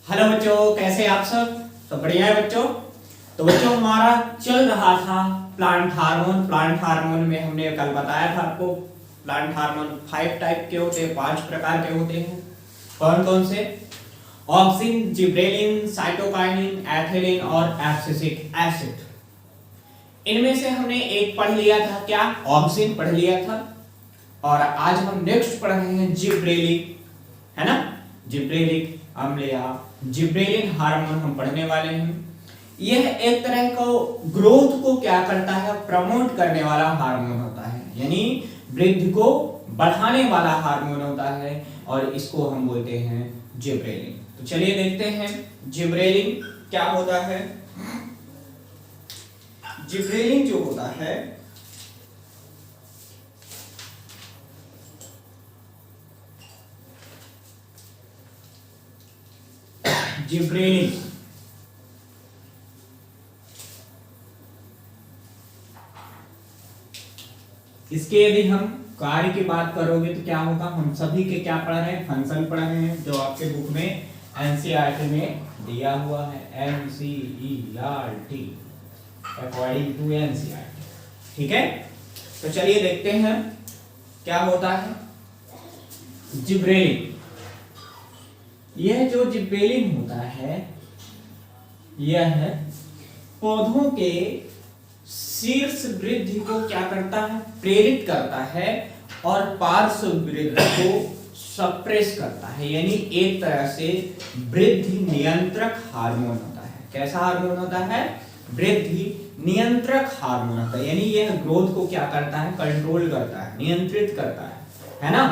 Hello बच्चों, कैसे हैं आप सब बढ़िया है बच्चों। तो बच्चों हमारा चल रहा था प्लांट हार्मोन में हमने कल बताया था आपको प्लांट हार्मोन 5 टाइप के होते हैं, 5 प्रकार के होते हैं। कौन कौन से? ऑक्सिन, जिब्रेलिन, साइटोकाइनिन, एथिलीन और एब्सिसिक एसिड। इनमें से हमने एक पढ़ लिया था, क्या? ऑक्सिन पढ़ लिया था। और आज हम नेक्स्ट पढ़ रहे हैं जिब्रेलिक, है ना? जिब्रेलिक अम्ल या जिब्रेलिन हार्मोन हम पढ़ने वाले हैं। यह एक तरह का ग्रोथ को क्या करता है, प्रमोट करने वाला हार्मोन होता है, यानी वृद्धि को बढ़ाने वाला हार्मोन होता है और इसको हम बोलते हैं जिब्रेलिन। तो चलिए देखते हैं जिब्रेलिन क्या होता है। जिब्रेलिन जो होता है जिब्रेलिन इसके यदि हम कार्य की बात करोगे तो क्या होगा? हम सभी के क्या पढ़ रहे हैं? फंक्शन पढ़ रहे हैं, जो आपके बुक में एनसीईआरटी में दिया हुआ है, एनसीईआरटी अकॉर्डिंग टू एनसीईआरटी। ठीक है, तो चलिए देखते हैं क्या होता है जिब्रेलिन। यह जो जिब्रेलिन होता है यह पौधों के शीर्ष वृद्धि को क्या करता है? प्रेरित करता है और पार्श्व वृद्धि को सप्रेस करता है, यानी एक तरह से वृद्धि नियंत्रक हार्मोन होता है। कैसा हार्मोन होता है? वृद्धि नियंत्रक हार्मोन होता है, यानी यह ग्रोथ को क्या करता है? कंट्रोल करता है, नियंत्रित करता है ना?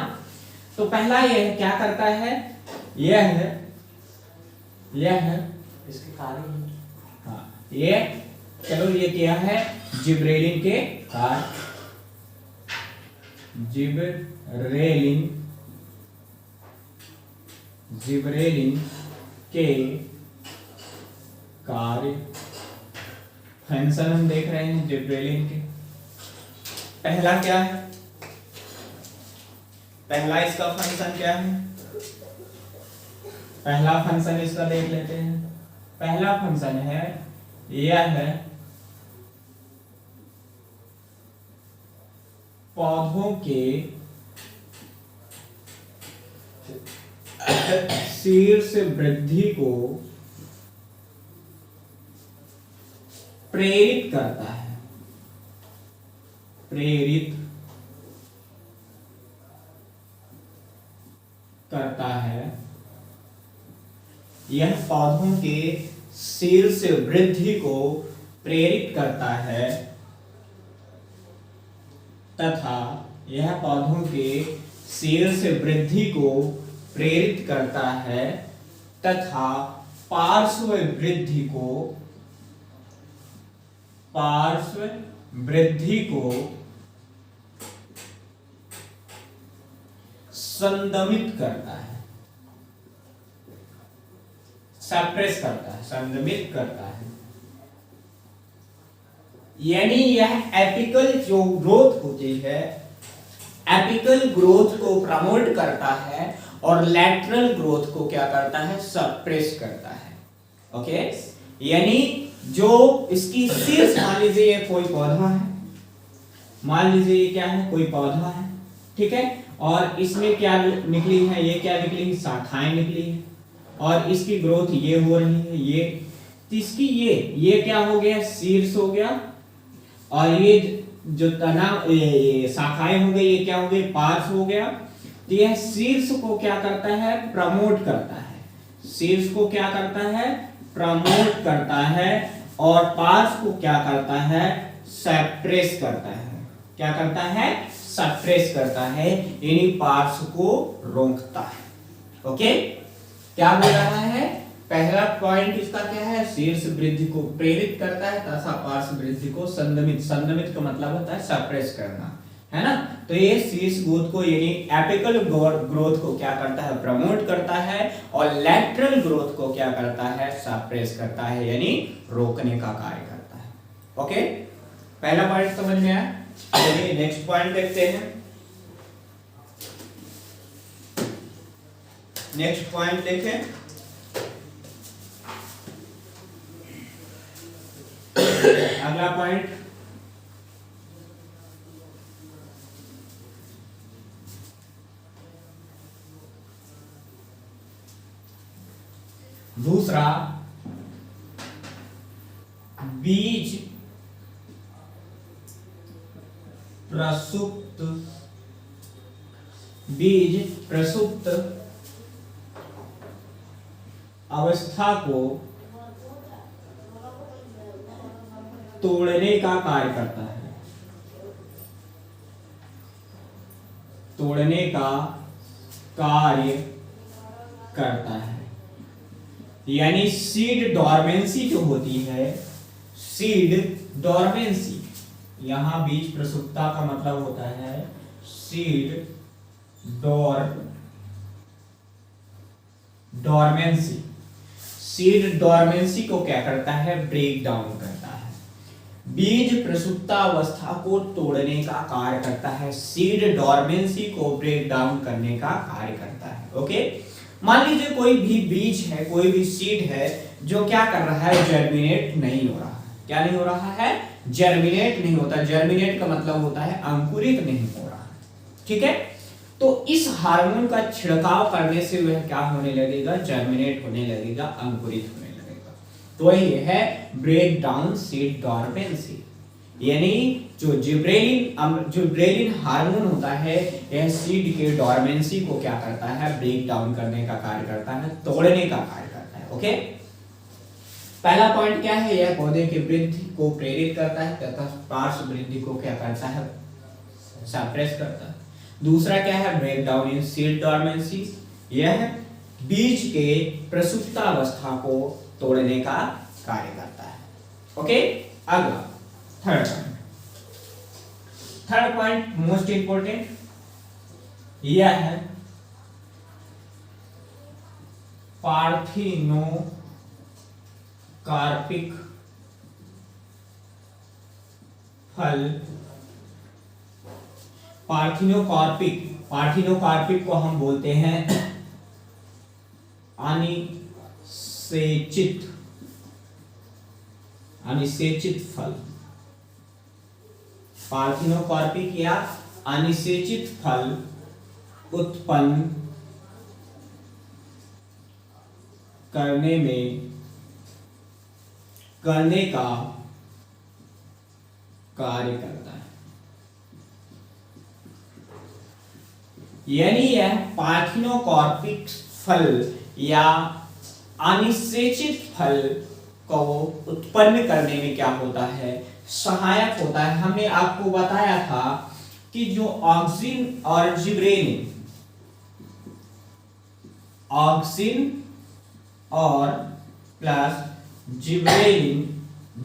तो पहला यह क्या करता है? यह इसके कार्य, हाँ ये चलो ये क्या है? जिब्रेलिन के कार्य, जिब्रेलिन के कार्य फंक्शन हम देख रहे हैं जिब्रेलिन के। पहला क्या है? पहला इसका फंक्शन क्या है? पहला फंक्शन इसका देख लेते हैं। पहला फंक्शन है यह है पौधों के शीर्ष वृद्धि को प्रेरित करता है, प्रेरित करता है। यह पौधों के शीर्ष वृद्धि को प्रेरित करता है तथा यह पौधों के शीर्ष वृद्धि को प्रेरित करता है तथा पार्श्व वृद्धि को संदमित करता है, सप्रेस करता है, संदमित करता है। यानी यह एपिकल जो ग्रोथ होती है, एपिकल ग्रोथ को प्रमोट करता है और लैटरल ग्रोथ को क्या करता है? सप्रेस करता है। ओके, यानी जो इसकी शीर्ष, मान लीजिए ये कोई पौधा है, मान लीजिए ये क्या है? कोई पौधा है, ठीक है, और इसमें क्या निकली है? ये क्या निकली है? शाखाएं निकली है और इसकी ग्रोथ ये हो रही है, ये तो इसकी ये क्या हो गया? शीर्ष हो गया, और ये जो तना शाखाएं हो गई, ये क्या हो गई? पार्श्व हो गया। तो यह शीर्ष को क्या करता है? प्रमोट करता है। शीर्ष को क्या करता है? प्रमोट करता है और पार्श्व को क्या करता है? सप्रेस करता है। क्या करता है? सप्रेस करता है, यानी पार्श्व को रोकता है। ओके, क्या बोल रहा है? पहला पॉइंट इसका क्या है? शीर्ष वृद्धि को प्रेरित करता है तथा पार्श्व वृद्धि को संदमित, संदमित का मतलब होता है सप्रेस करना, है ना? तो ये शीर्ष ग्रोथ को, यानी एपिकल ग्रोथ को क्या करता है? प्रमोट करता है और लैटरल ग्रोथ को क्या करता है? सप्रेस करता है, यानी रोकने का कार्य करता है। ओके, पहला पॉइंट समझ में आया? चलिए नेक्स्ट पॉइंट देखते हैं। नेक्स्ट पॉइंट देखें, अगला पॉइंट, दूसरा, बीज प्रसुप्त अवस्था को तोड़ने का कार्य करता है, तोड़ने का कार्य करता है। यानी सीड डॉर्मेंसी जो होती है, सीड डॉर्मेंसी, यहां बीज प्रसुप्ता का मतलब होता है सीड डॉर्मेंसी। सीड डॉर्मेंसी को क्या करता है, ब्रेक डाउन करता है। बीज प्रसुप्ता अवस्था को तोड़ने का कार्य करता है, सीड डॉर्मेंसी को ब्रेक डाउन करने का कार्य करता है। ओके, मान लीजिए कोई भी बीज है, कोई भी सीड है जो क्या कर रहा है, जर्मिनेट नहीं हो रहा है। क्या नहीं हो रहा है, जर्मिनेट नहीं होता। जर्मिनेट का मतलब होता है अंकुरित नहीं हो रहा है, ठीक है। तो इस हार्मोन का छिड़काव करने से वह क्या होने लगेगा, जर्मिनेट होने लगेगा, अंकुरित होने लगेगा। तो यह है ब्रेक डाउन सीड डॉर्मेंसी। यानी जो जिब्रेलिन हार्मोन होता है, यह सीड के डॉर्मेंसी को क्या करता है, ब्रेक डाउन करने का कार्य करता है, तोड़ने का कार्य करता है। ओके, पहला पॉइंट क्या है, यह पौधे की वृद्धि को प्रेरित करता है तथा पार्श्व वृद्धि को क्या करता है, सप्रेस करता है। दूसरा क्या है, break down in seed dormancy, यह बीज के प्रसुप्तावस्था को तोड़ने का कार्य करता है। ओके, अगला थर्ड पॉइंट मोस्ट इंपोर्टेंट, यह है पार्थिनोकार्पिक फल। पार्थिनोकार्पिक को हम बोलते हैं अनिषेचित फल। पार्थिनोकार्पिक या अनिषेचित फल उत्पन्न करने का कार्य करता है। यानी यह पार्थिनोकार्पिक फल या अनिषेचित फल को उत्पन्न करने में क्या होता है, सहायक होता है। हमने आपको बताया था कि जो ऑक्सिन और जिब्रेलिन, ऑक्सिन और प्लस जिब्रेलिन,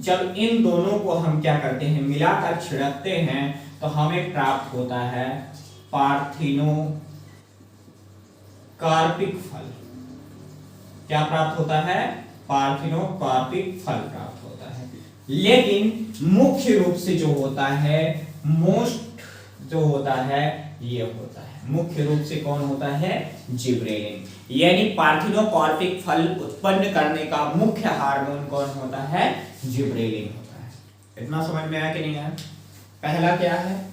जब इन दोनों को हम क्या करते हैं, मिलाकर छिड़कते हैं, तो हमें प्राप्त होता है पार्थिनोकार्पिक फल। क्या प्राप्त होता है, पार्थिनोकार्पिक फल प्राप्त होता है। लेकिन मुख्य रूप से जो होता है, मोस्ट जो होता है, ये होता है मुख्य रूप से कौन होता है, जिब्रेलिन। यानी पार्थिनोकार्पिक फल उत्पन्न करने का मुख्य हार्मोन कौन होता है, जिब्रेलिन होता है। इतना समझ में आया कि नहीं आया? पहला क्या है,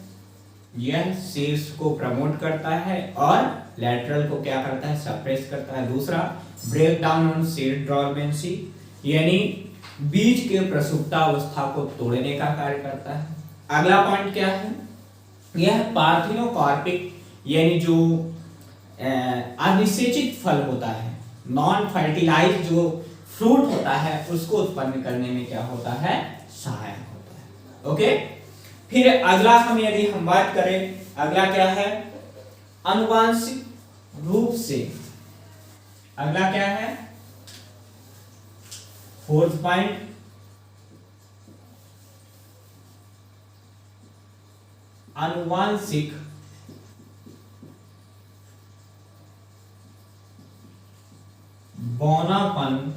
यह शीर्ष को प्रमोट करता है और लैटरल को क्या करता है, सप्रेस करता है। दूसरा, break down on seed dormancy, यानी बीज के प्रसुप्तावस्था को तोड़ने का कार्य करता है। अगला पॉइंट क्या है, यह पार्थिनोकार्पिक यानी जो अनिषेचित फल होता है, नॉन फर्टिलाइज जो फ्रूट होता है, उसको उत्पन्न करने में क्या होता है, सहायक होता है। ओके, फिर अगला यदि हम बात करें, अगला क्या है, आनुवांशिक रूप से, अगला क्या है, फोर्थ पॉइंट, आनुवांशिक बौनापन,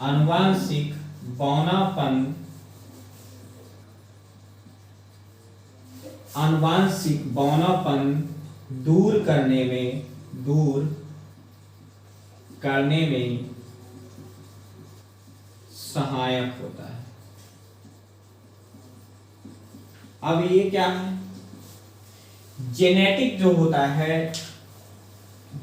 आनुवांशिक बौनापन, आनुवांशिक बौनापन दूर करने में सहायक होता है। अब ये क्या है, जेनेटिक जो होता है,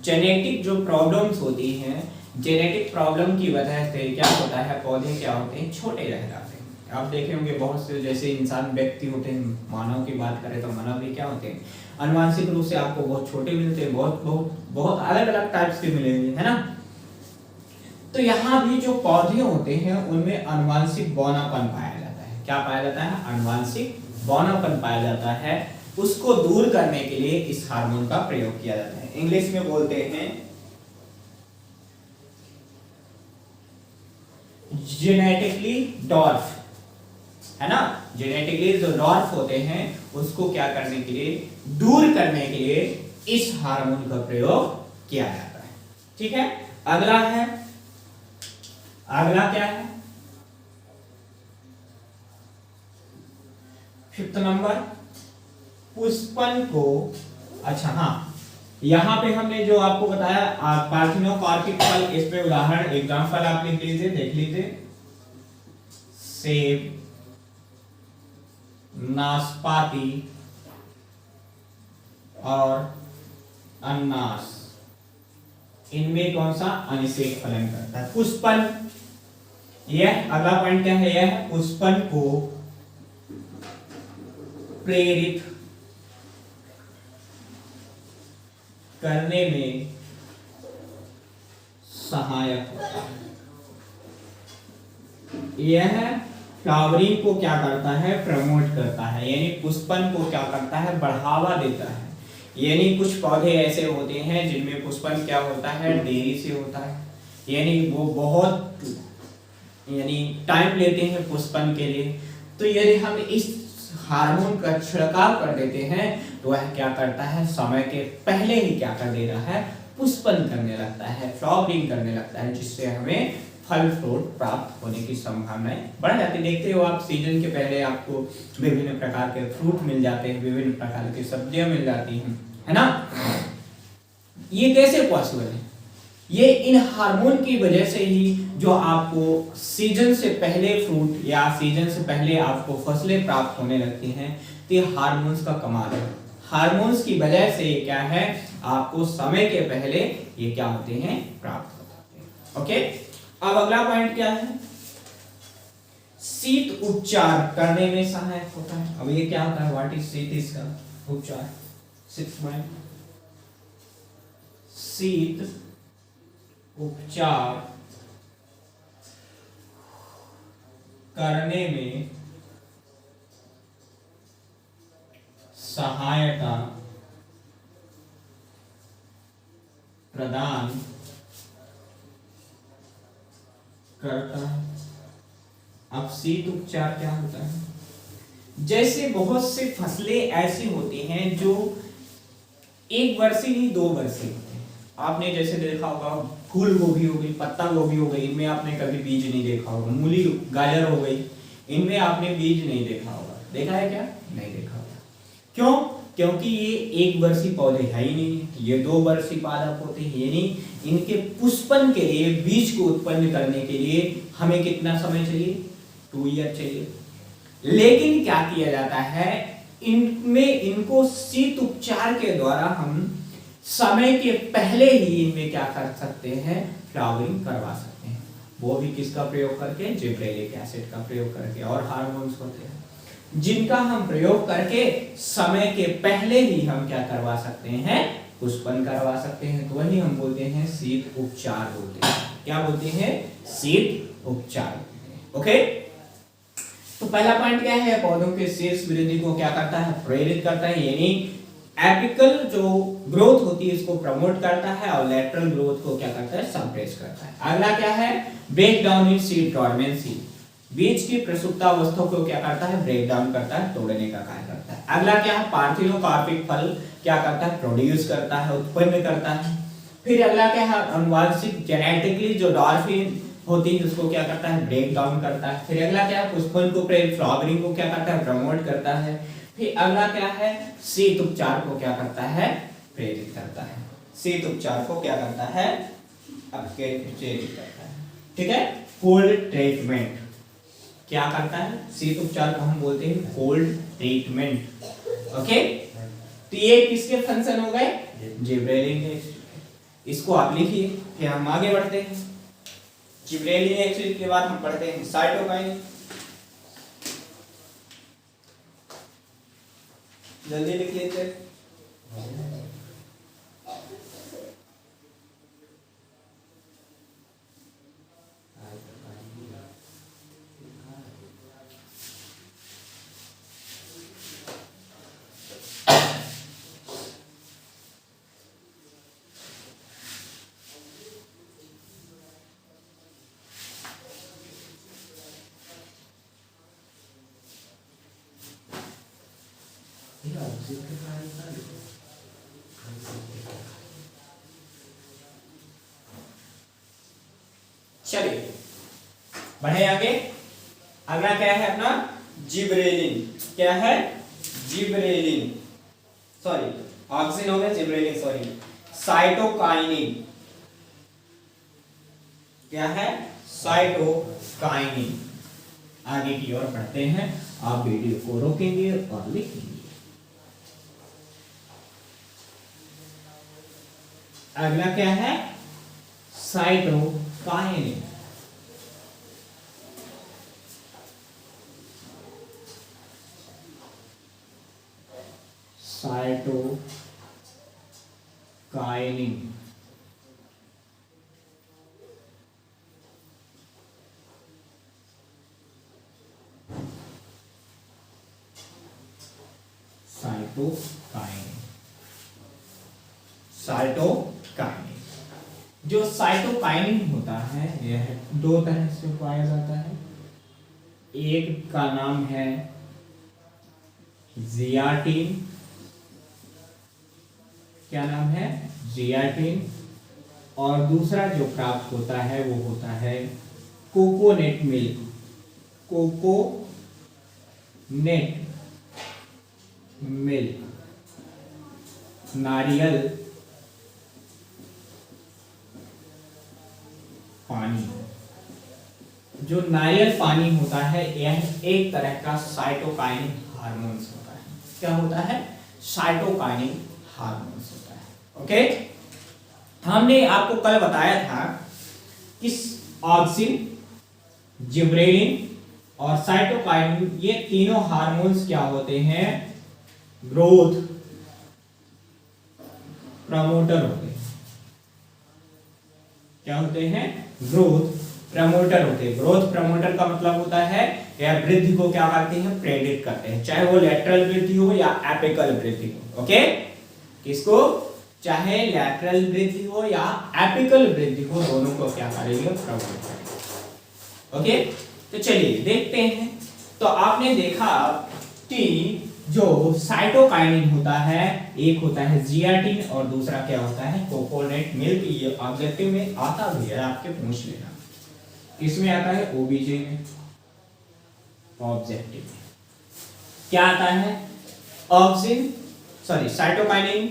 जेनेटिक जो प्रॉब्लम्स होती हैं, जेनेटिक प्रॉब्लम की वजह से क्या होता है, पौधे क्या होते हैं, छोटे रह जाते हैं। आप देखे होंगे बहुत से जैसे इंसान व्यक्ति होते हैं, मानव की बात करें तो मानव भी क्या होते हैं, आनुवंशिक रूप से आपको बहुत छोटे मिलते हैं, बहुत बहुत बहुत अलग अलग टाइप्स के मिलेंगे, है ना। तो यहाँ भी जो पौधे होते हैं उनमें आनुवंशिक बौनापन पाया जाता है। क्या पाया जाता है, आनुवंशिक बौनापन पाया जाता है। उसको दूर करने के लिए इस हार्मोन का प्रयोग किया जाता है। इंग्लिश में बोलते हैं जेनेटिकली डॉर्फ, है ना। जेनेटिकली जो डॉर्फ होते हैं उसको क्या करने के लिए, दूर करने के लिए इस हार्मोन का प्रयोग किया जाता है। ठीक है, अगला है, अगला क्या है, 5th नंबर, पुष्पन को, अच्छा हाँ, यहां पे हमने जो आपको बताया पार्थिनोकार्पिक फल, इस पे उदाहरण एग्जांपल आप लिख लीजिए, देख लीजिए, सेब, नाशपाती और अनानास, इनमें कौन सा अनिषेक फलन करता है, पुष्पन। यह अगला पॉइंट क्या है, यह पुष्पन को प्रेरित करने में सहायक होता है। यह फ्लावरिंग को क्या करता है, प्रमोट करता है, यानी पुष्पन को क्या करता है, बढ़ावा देता है। यानी कुछ पौधे ऐसे होते हैं जिनमें पुष्पन क्या होता है, देरी से होता है, यानी वो बहुत यानी टाइम लेते हैं पुष्पन के लिए। तो यदि हम इस हार्मोन का छिड़काव कर देते हैं तो वह क्या करता है, समय के पहले ही क्या कर दे रहा है, पुष्पन करने लगता है, फ्लावरिंग करने लगता है, जिससे हमें फल फ्रूट प्राप्त होने की संभावनाएं बढ़ जाती है। देखते हो आप, सीजन के पहले आपको विभिन्न प्रकार के फ्रूट मिल जाते हैं, विभिन्न प्रकार की सब्जियां मिल जाती हैं, है ना। ये कैसे पॉसिबल है, ये इन हार्मोन की वजह से ही जो आपको सीजन से पहले फ्रूट या सीजन से पहले आपको फसलें प्राप्त होने लगती हैं, तो ये हार्मोन्स का कमाल है। हार्मोन्स की वजह से क्या है, आपको समय के पहले ये क्या होते हैं, प्राप्त हो जाते हैं। ओके, अब अगला पॉइंट क्या है, शीत उपचार करने में सहायक होता है। अब ये क्या होता है, व्हाट इज शीत, इसका उपचार, 6 पॉइंट, शीत उपचार करने में सहायता प्रदान करता है। अब शीत उपचार क्या होता है, जैसे बहुत से फसलें ऐसी होती हैं जो 1 वर्षीय नहीं 2 वर्षीय होती हैं। आपने जैसे देखा होगा, फूल गोभी हो गई, पत्ता गोभी हो गई, इनमें आपने कभी बीज नहीं देखा होगा। मूली गाजर हो गई, इनमें आपने बीज नहीं देखा होगा। देखा है क्या, नहीं देखा होगा। क्यों, क्योंकि ये 1 वर्षीय पौधे है ही नहीं, ये 2 वर्षीय पादप होते हैं। यानी इनके पुष्पन के लिए, बीज को उत्पन्न करने के लिए हमें कितना समय चाहिए, 2 ईयर चाहिए। लेकिन क्या किया जाता है, इनमें इनको शीत उपचार के द्वारा हम समय के पहले ही इनमें क्या कर सकते हैं, फ्लावरिंग करवा सकते हैं। वो भी किसका प्रयोग करके, जिब्रेलिक एसिड का प्रयोग करके। और हार्मोन्स होते हैं जिनका हम प्रयोग करके समय के पहले ही हम क्या करवा सकते हैं, पुष्पन करवा सकते हैं। तो वही हम बोलते हैं शीत उपचार बोलते हैं। क्या बोलते हैं, शीत उपचार। ओके, तो पहला पॉइंट क्या है, पौधों के शीर्ष वृद्धि को क्या करता है, प्रेरित करता है, यानी एपिकल जो ग्रोथ होती है इसको प्रमोट करता है, और लैटरल ग्रोथ को क्या करता है, सप्रेस करता है। अगला क्या है, ब्रेक डाउन इन सीड डोर्मेंसी, बीज की प्रसुप्ता अवस्था को क्या करता है, ब्रेक डाउन करता है, तोड़ने का कार्य करता है। अगला क्या है, पार्थिनोकार्पिक फल क्या करता है, प्रोड्यूस करता है, उत्पन्न करता है। फिर अगला क्या है, आनुवंशिक जेनेटिकली जो डॉर्फिन होती है उसको क्या करता है, ब्रेक डाउन करता है। फिर अगला क्या है, पुष्पन को फ्लावरिंग को क्या करता है, प्रमोट करता है। फिर अगला क्या है, शीत उपचार को क्या करता है, प्रेरित करता है। शीत उपचार को क्या करता है, आपके प्रेरित करता है। ठीक है, कोल्ड ट्रीटमेंट क्या करता है, शीत उपचार को हम बोलते हैं कोल्ड ट्रीटमेंट। ओके, तो ये किसके फंक्शन हो गए? जिबरेलिन के। इसको आप लिखिए, फिर हम आगे बढ़ते हैं। जिबरेलिन एक्सिस के बाद हम पढ़ते हैं साइटोकाइनिन। जल्दी लिख लेते हैं। चलिए बढ़े आगे। अगला क्या है अपना? जिबरेलिन। क्या है? जिबरेलिन, सॉरी ऑक्सिन हो गया, जिबरेलिन सॉरी। साइटोकाइनिन। क्या है? साइटोकाइनिन। आगे की ओर बढ़ते हैं, आप वीडियो को रोकेंगे और लिखेंगे। अगला क्या है? साइटोकाइनिन। Cytokinin cytokinin. जो साइटोकाइनिन होता है यह दो तरह से पाया जाता है। एक का नाम है जियाटिन। क्या नाम है? जियाटिन। और दूसरा जो प्राप्त होता है वो होता है कोकोनेट मिल्क। कोकोनेट मिल्क, नारियल पानी। जो नारियल पानी होता है यह एक तरह का साइटोकाइनिन हार्मोन्स होता है। क्या होता है? साइटोकाइनिन हार्मोन्स होता है। ओके, हमने आपको कल बताया था कि ऑक्सिन, जिबरेलिन और साइटोकाइनिन ये तीनों हार्मोन्स क्या होते हैं? ग्रोथ प्रमोटर होते हैं। क्या होते हैं? ग्रोथ प्रमोटर होते हैं। ग्रोथ प्रमोटर का मतलब होता है यह वृद्धि को क्या करते हैं? प्रेरित करते हैं, चाहे वो लैटरल वृद्धि हो या एपिकल वृद्धि हो। ओके, किसको? चाहे लैटरल वृद्धि हो या एपिकल वृद्धि हो, दोनों को क्या करेंगे? प्रमोट करेंगे। ओके, तो चलिए देखते हैं। तो आपने देखा कि जो साइटोकाइनिन होता है एक होता है जियाटिन और दूसरा क्या होता है? Coconut milk. ये ऑब्जेक्टिव में आता भी है, आपके पूछ लेना। किसमें आता है? ओबीजे में। ऑब्जेक्टिव में क्या आता है? ऑक्सिन सॉरी साइटोकाइनिन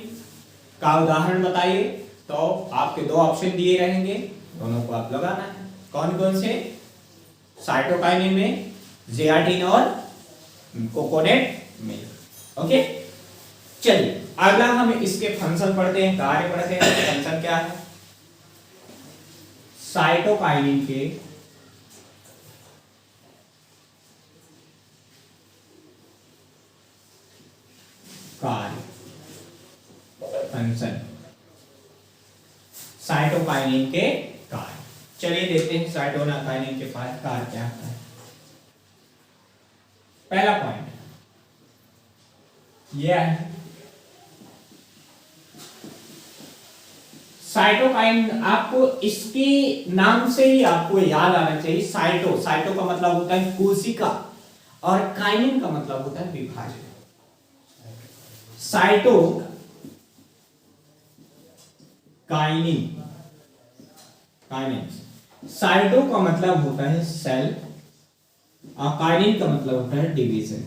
का उदाहरण बताइए। तो आपके दो ऑप्शन दिए रहेंगे, दोनों को आप लगाना है। कौन कौन से? साइटोकाइनिन में जियाटिन और कोकोनेट मिल्क। ओके, चलिए अगला हम इसके फंक्शन पढ़ते हैं, कार्य पढ़ते हैं। फंक्शन क्या है? साइटोकाइनिन के कार्य, फंक्शन साइटोकाइनिन के कार्य। चलिए देखते हैं साइटोकाइनिन के कार्य क्या होता है। पहला पॉइंट यह है, साइटोकाइनिन आपको इसके नाम से ही आपको याद आना चाहिए। साइटो का मतलब होता है कोशिका और काइनिन का मतलब होता है विभाजन। साइटो साइटो का मतलब होता है सेल और काइनिन का मतलब होता है डिवीजन।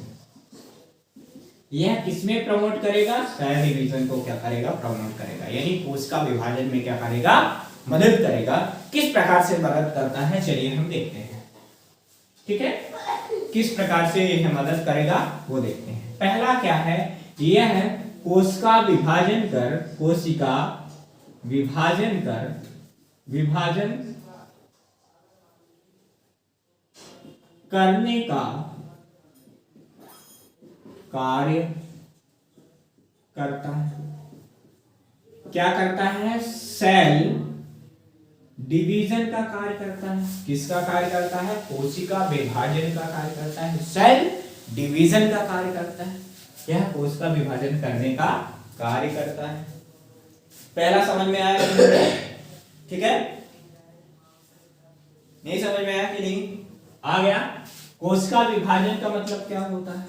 यह किसमें प्रमोट करेगा? सेल डिवीजन को क्या करेगा? प्रमोट करेगा, यानी कोशिका विभाजन में क्या करेगा? मदद करेगा। किस प्रकार से मदद करता है चलिए हम देखते हैं। ठीक है, किस प्रकार से यह मदद करेगा वो देखते हैं। पहला क्या है, यह है कोशिका विभाजन करने का कार्य करता है। क्या करता है? सेल डिवीजन का कार्य करता है। किसका कार्य करता है? कोशिका विभाजन का कार्य करता है, सेल डिवीजन का कार्य करता है। यह कोशिका विभाजन करने का कार्य करता है। पहला समझ में आया कि नहीं? ठीक है, नहीं समझ में आया कि नहीं? आ गया। कोशिका विभाजन का मतलब क्या होता है?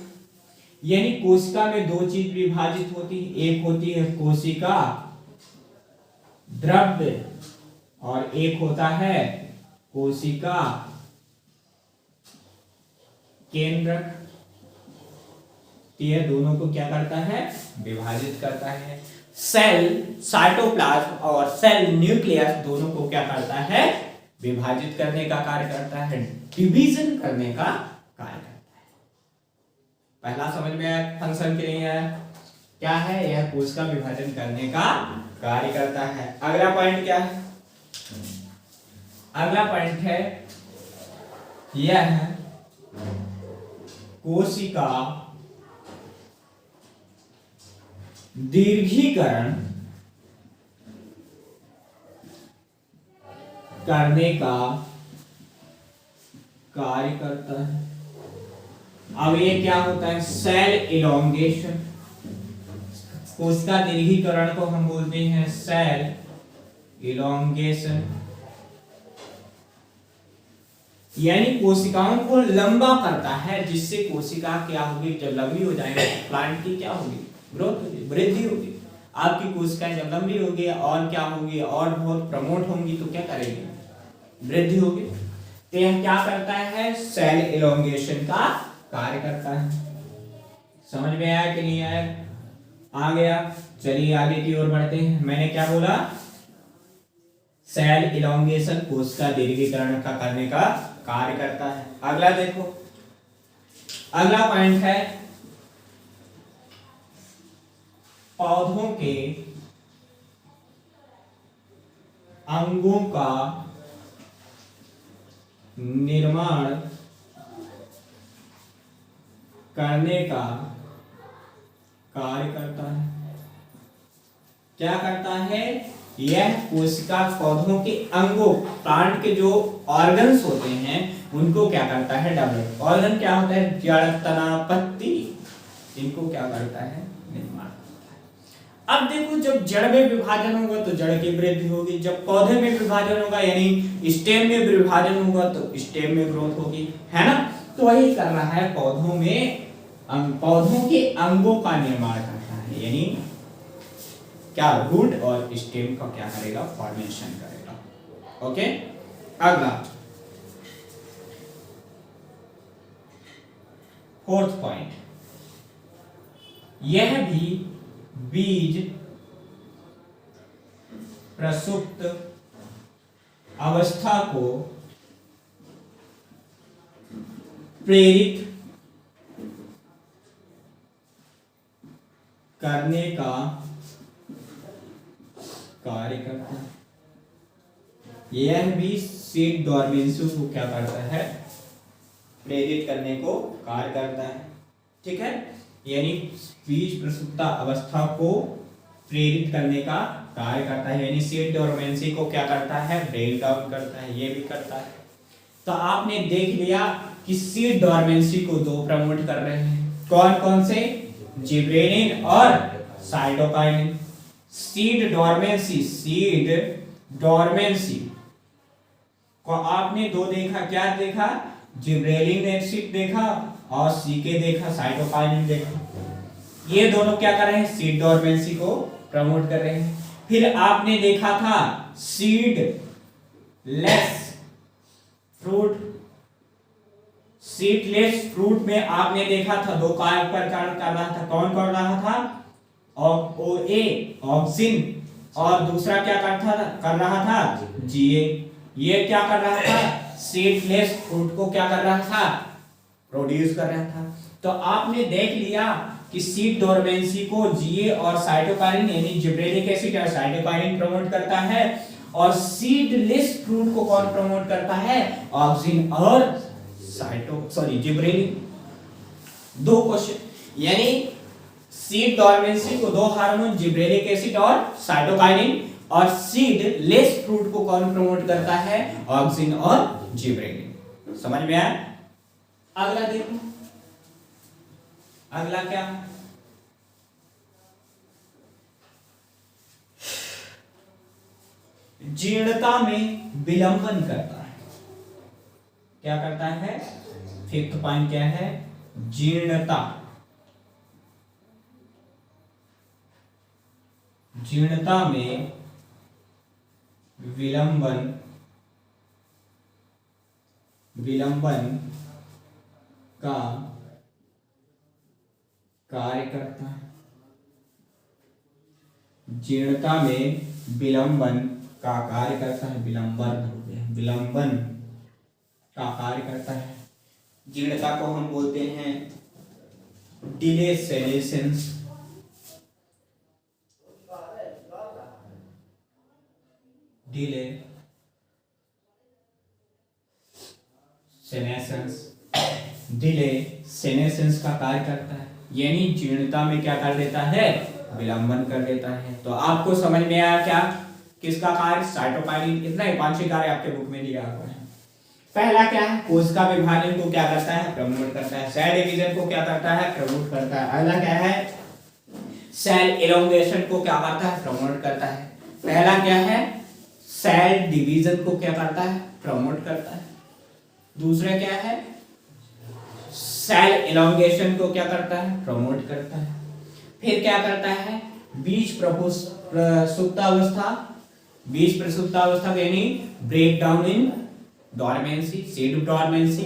यानी कोशिका में दो चीज विभाजित होती है, एक होती है कोशिका द्रव्य और एक होता है कोशिका केंद्रक। यह दोनों को क्या करता है? विभाजित करता है। सेल साइटोप्लाज्म और सेल न्यूक्लियस दोनों को क्या करता है? विभाजित करने का कार्य करता है, डिवीजन करने का कार्य करता है। पहला समझ में आया? फंक्शन के लिए आया क्या है? यह कोशिका विभाजन करने का कार्य करता है। अगला पॉइंट क्या है? अगला पॉइंट है यह कोशिका दीर्घीकरण करने का कार्य करता है। अब ये क्या होता है? Cell elongation. कोशिका दीर्घीकरण को हम बोलते हैं सेल इलोंगेशन, यानी कोशिकाओं को लंबा करता है, जिससे कोशिका क्या होगी? जब लंबी हो जाएगी प्लांट की क्या होगी? ग्रोथ होगी, वृद्धि होगी। आपकी कोशिकाएं जब लंबी होगी और क्या होगी? और बहुत प्रमोट होंगी तो क्या करेगी? वृद्धि होगी। तो यह क्या करता है? सेल इलोंगेशन का कार्य करता है। समझ में आया कि नहीं आया? आ गया। चलिए आगे की ओर बढ़ते हैं। मैंने क्या बोला? सेल इलोंगेशन कोशिका दीर्घीकरण का करने का कार्य करता है। अगला देखो, अगला पॉइंट है पौधों के अंगों का निर्माण करने का कार्य करता है। क्या करता है? यह कोशिका पौधों के अंगों, प्लांट के जो ऑर्गन्स होते हैं उनको क्या करता है? डेवलप। ऑर्गन क्या होता है? जड़, तना, पत्ती, इनको क्या करता है? निर्माण करता है। अब देखो, जब जड़ में विभाजन होगा तो जड़ की वृद्धि होगी, जब पौधे में विभाजन होगा यानी स्टेम में विभाजन होगा तो स्टेम में ग्रोथ होगी, है ना? तो वही कर रहा है पौधों में, पौधों के अंगों का निर्माण करता है, यानी क्या? रूट और स्टेम का क्या करेगा? फॉर्मेशन करेगा। ओके, अगला फोर्थ पॉइंट, यह भी बीज प्रसुप्त अवस्था को प्रेरित करने का कार्य करता है। यह भी सीड डोरमेंसी को क्या करता है? प्रेरित करने को कार्य करता है। ठीक है, यानी बीज प्रसुप्ता अवस्था को प्रेरित करने का कार्य करता है, यानी सीड डोरमेंसी को क्या करता है? ब्रेक डाउन करता है, ये भी करता है। तो आपने देख लिया कि सीड डोरमेंसी को दो प्रमोट कर रहे हैं, कौन कौन से? जिबरेलिन और साइटोकाइनिन। सीड डोरमेंसी को आपने दो देखा, क्या देखा? जिबरेलिन एसिड देखा और सीके देखा, साइटोकाइनिन देखा। ये दोनों क्या कर रहे हैं? सीड डोरमेंसी को प्रमोट कर रहे हैं। फिर आपने देखा था सीडलेस फ्रूट में आपने देखा था दो कार्य पर कार्य कर रहा था, कौन कर रहा था? OA ऑक्सिन, और दूसरा क्या कर रहा था? GA। ये क्या कर रहा था? सीडलेस फ्रूट को क्या कर रहा था? प्रोड्यूस कर रहा था। तो आपने देख लिया कि सीड डोरमेंसी को जीए और साइटोकाइनिन यानी जिब्रेलिक एसिड और साइटोकाइनिन प्रमोट करता है, और सीडलेस फ्रूट को कौन प्रमोट करता है? ऑक्सिन और जिब्रेलिक। दो क्वेश्चन, यानी सीड डोरमेंसी को दो हार्मोन जिब्रेलिक एसिड और साइटोकाइनिन, और सीडलेस फ्रूट को कौन प्रमोट करता है? ऑक्सिन और जिब्रेलिक। समझ में आया? अगला देखो, अगला क्या है? जीर्णता में विलंबन करता है। क्या करता है? फिफ्थ पॉइंट क्या है? जीर्णता, जीर्णता में विलंबन का कार्य करता है। जीर्णता में विलंबन का कार्य करता है, विलंबन का कार्य करता है। जीर्णता को हम बोलते हैं डिले सेनेसेंस, डिले सेनेसेंस का कार्य करता है, यानी जीर्णता में क्या कर देता है? विलंबन कर देता है। तो आपको समझ में आया क्या किसका कार्य? साइटोकाइनिन। इतना ही 5-6 कार्य आपके बुक में दिया हुआ है। पहला क्या है? कोशिका विभाजन को क्या करता है? प्रमोट करता है। सेल डिवीजन को क्या करता है? प्रमोट करता है। अगला क्या है? सेल एलोंगेशन को क्या करता है? प्रमोट करता है। पहला क्या है? सेल डिवीजन को क्या करता है? प्रमोट करता है। दूसरा क्या है? सेल एलोंगेशन को क्या करता है? प्रमोट करता है। फिर क्या करता है? बीज प्रसुप्तावस्था यानी break down in dormancy, seed dormancy,